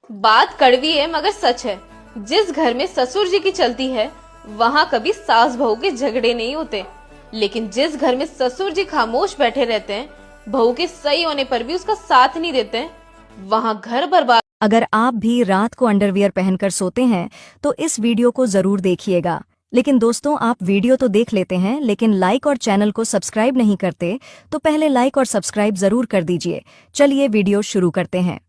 बात कड़वी है मगर सच है। जिस घर में ससुर जी की चलती है वहाँ कभी सास बहू के झगड़े नहीं होते, लेकिन जिस घर में ससुर जी खामोश बैठे रहते हैं, बहू के सही होने पर भी उसका साथ नहीं देते, वहाँ घर बर्बाद। अगर आप भी रात को अंडरवियर पहनकर सोते हैं तो इस वीडियो को जरूर देखिएगा। लेकिन दोस्तों, आप वीडियो तो देख लेते हैं लेकिन लाइक और चैनल को सब्सक्राइब नहीं करते, तो पहले लाइक और सब्सक्राइब जरूर कर दीजिए। चलिए वीडियो शुरू करते हैं।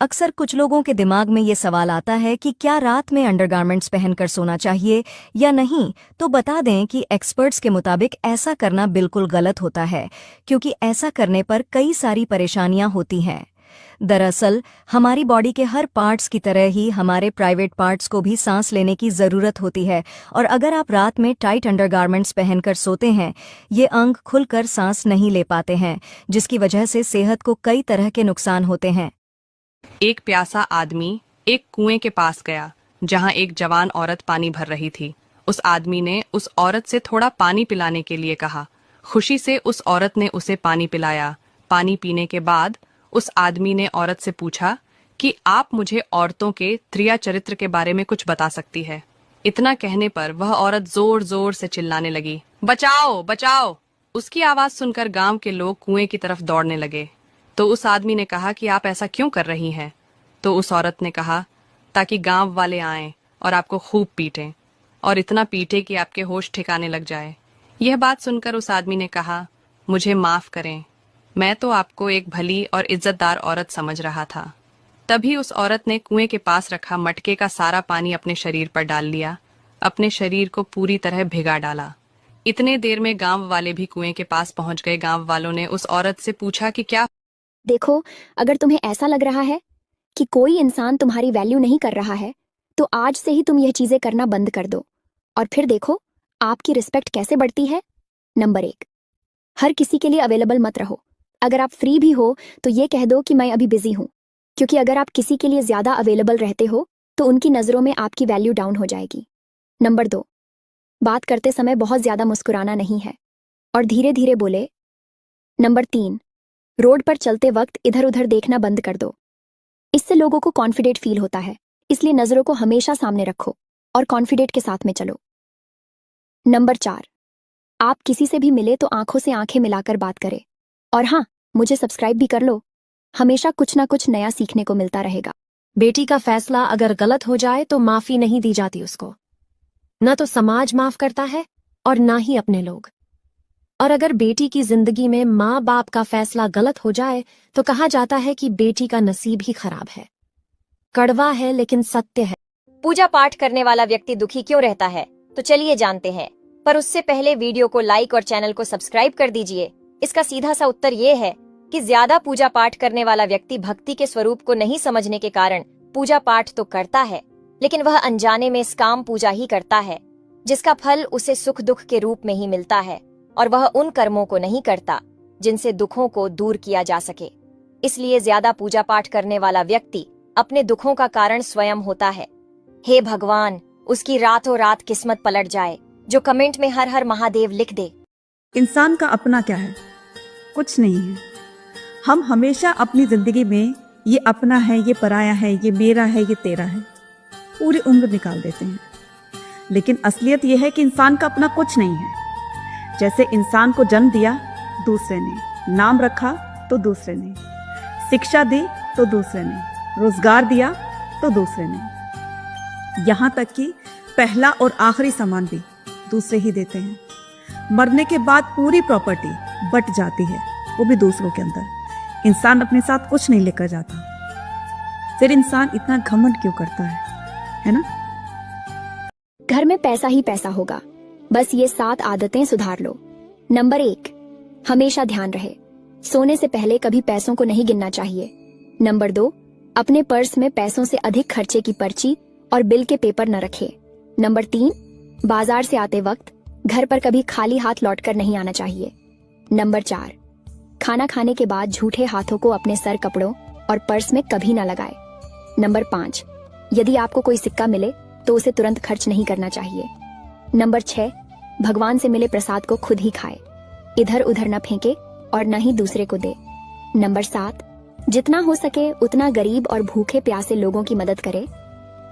अक्सर कुछ लोगों के दिमाग में ये सवाल आता है कि क्या रात में अंडरगारमेंट्स पहनकर सोना चाहिए या नहीं। तो बता दें कि एक्सपर्ट्स के मुताबिक ऐसा करना बिल्कुल गलत होता है, क्योंकि ऐसा करने पर कई सारी परेशानियां होती हैं। दरअसल हमारी बॉडी के हर पार्ट्स की तरह ही हमारे प्राइवेट पार्ट्स को भी सांस लेने की ज़रूरत होती है, और अगर आप रात में टाइट अंडरगारमेंट्स पहनकर सोते हैं, ये अंग खुलकर सांस नहीं ले पाते हैं, जिसकी वजह से सेहत को कई तरह के नुकसान होते हैं। एक प्यासा आदमी एक कुएं के पास गया जहां एक जवान औरत पानी भर रही थी। उस आदमी ने उस औरत से थोड़ा पानी पिलाने के लिए कहा। खुशी से उस औरत ने उसे पानी पिलाया। पानी पीने के बाद उस आदमी ने औरत से पूछा कि आप मुझे औरतों के त्रिया चरित्र के बारे में कुछ बता सकती है। इतना कहने पर वह औरत जोर जोर से चिल्लाने लगी, बचाओ बचाओ। उसकी आवाज सुनकर गांव के लोग कुएं की तरफ दौड़ने लगे। तो उस आदमी ने कहा कि आप ऐसा क्यों कर रही हैं? तो उस औरत ने कहा, ताकि गांव वाले आएं और आपको खूब पीटें, और इतना पीटे कि आपके होश ठिकाने लग जाए। यह बात सुनकर उस आदमी ने कहा, मुझे माफ करें, मैं तो आपको एक भली और इज्जतदार औरत समझ रहा था। तभी उस औरत ने कुएं के पास रखा मटके का सारा पानी अपने शरीर पर डाल लिया, अपने शरीर को पूरी तरह भिगा डाला। इतने देर में गांव वाले भी कुएं के पास पहुंच गए। गांव वालों ने उस औरत से पूछा कि क्या देखो, अगर तुम्हें ऐसा लग रहा है कि कोई इंसान तुम्हारी वैल्यू नहीं कर रहा है, तो आज से ही तुम यह चीजें करना बंद कर दो, और फिर देखो आपकी रिस्पेक्ट कैसे बढ़ती है। नंबर 1, हर किसी के लिए अवेलेबल मत रहो। अगर आप फ्री भी हो तो ये कह दो कि मैं अभी बिजी हूं, क्योंकि अगर आप किसी के लिए ज्यादा अवेलेबल रहते हो तो उनकी नजरों में आपकी वैल्यू डाउन हो जाएगी। नंबर 2, बात करते समय बहुत ज्यादा मुस्कुराना नहीं है और धीरे धीरे बोले। नंबर 3, रोड पर चलते वक्त इधर उधर देखना बंद कर दो। इससे लोगों को कॉन्फिडेंट फील होता है, इसलिए नजरों को हमेशा सामने रखो और कॉन्फिडेंट के साथ में चलो। नंबर 4, आप किसी से भी मिले तो आंखों से आंखें मिलाकर बात करें। और हाँ, मुझे सब्सक्राइब भी कर लो, हमेशा कुछ ना कुछ नया सीखने को मिलता रहेगा। बेटी का फैसला अगर गलत हो जाए तो माफी नहीं दी जाती उसको। न तो समाज माफ करता है और ना ही अपने लोग। और अगर बेटी की जिंदगी में माँ बाप का फैसला गलत हो जाए तो कहा जाता है कि बेटी का नसीब ही खराब है। कड़वा है लेकिन सत्य है। पूजा पाठ करने वाला व्यक्ति दुखी क्यों रहता है, तो चलिए जानते हैं। पर उससे पहले वीडियो को लाइक और चैनल को सब्सक्राइब कर दीजिए। इसका सीधा सा उत्तर ये है कि ज्यादा पूजा पाठ करने वाला व्यक्ति भक्ति के स्वरूप को नहीं समझने के कारण पूजा पाठ तो करता है, लेकिन वह अनजाने में स्काम पूजा ही करता है, जिसका फल उसे सुख दुख के रूप में ही मिलता है, और वह उन कर्मों को नहीं करता जिनसे दुखों को दूर किया जा सके। इसलिए ज्यादा पूजा पाठ करने वाला व्यक्ति अपने दुखों का कारण स्वयं होता है। हे भगवान, उसकी रातों रात किस्मत पलट जाए। जो कमेंट में हर हर महादेव लिख दे। इंसान का अपना क्या है? कुछ नहीं है। हम हमेशा अपनी जिंदगी में ये अपना है, ये पराया है, ये मेरा है, ये तेरा है, पूरी उम्र निकाल देते हैं। लेकिन असलियत ये है कि इंसान का अपना कुछ नहीं है। जैसे इंसान को जन्म दिया दूसरे ने, नाम रखा तो दूसरे ने, शिक्षा दी तो दूसरे ने, रोजगार दिया तो दूसरे ने, यहाँ तक कि पहला और आखिरी सामान भी दूसरे ही देते हैं। मरने के बाद पूरी प्रॉपर्टी बट जाती है, वो भी दूसरों के अंदर। इंसान अपने साथ कुछ नहीं लेकर जाता। फिर इंसान इतना घमंड क्यों करता है ना? घर में पैसा ही पैसा होगा, बस ये 7 आदतें सुधार लो। नंबर 1, हमेशा ध्यान रहे, सोने से पहले कभी पैसों को नहीं गिनना चाहिए। नंबर 2, अपने पर्स में पैसों से अधिक खर्चे की पर्ची और बिल के पेपर न रखे। नंबर 3, बाजार से आते वक्त घर पर कभी खाली हाथ लौटकर नहीं आना चाहिए। नंबर 4, खाना खाने के बाद झूठे हाथों को अपने सर, कपड़ों और पर्स में कभी ना लगाए। नंबर 5, यदि आपको कोई सिक्का मिले तो उसे तुरंत खर्च नहीं करना चाहिए। नंबर 6, भगवान से मिले प्रसाद को खुद ही खाए, इधर उधर न फेंके और न ही दूसरे को दे। नंबर 7, जितना हो सके उतना गरीब और भूखे प्यासे लोगों की मदद करें।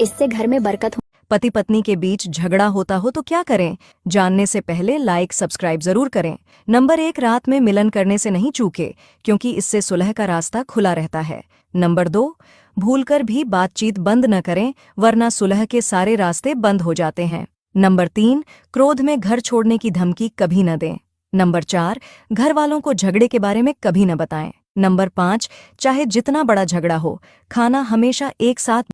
इससे घर में बरकत हो। पति पत्नी के बीच झगड़ा होता हो तो क्या करें? जानने से पहले लाइक सब्सक्राइब जरूर करें। नंबर 1, रात में मिलन करने से नहीं चूके, क्योंकि इससे सुलह का रास्ता खुला रहता है। नंबर 2, भूलकर भी बातचीत बंद न करें, वरना सुलह के सारे रास्ते बंद हो जाते हैं। नंबर 3, क्रोध में घर छोड़ने की धमकी कभी न दें। नंबर 4, घर वालों को झगड़े के बारे में कभी न बताएं। नंबर 5, चाहे जितना बड़ा झगड़ा हो, खाना हमेशा एक साथ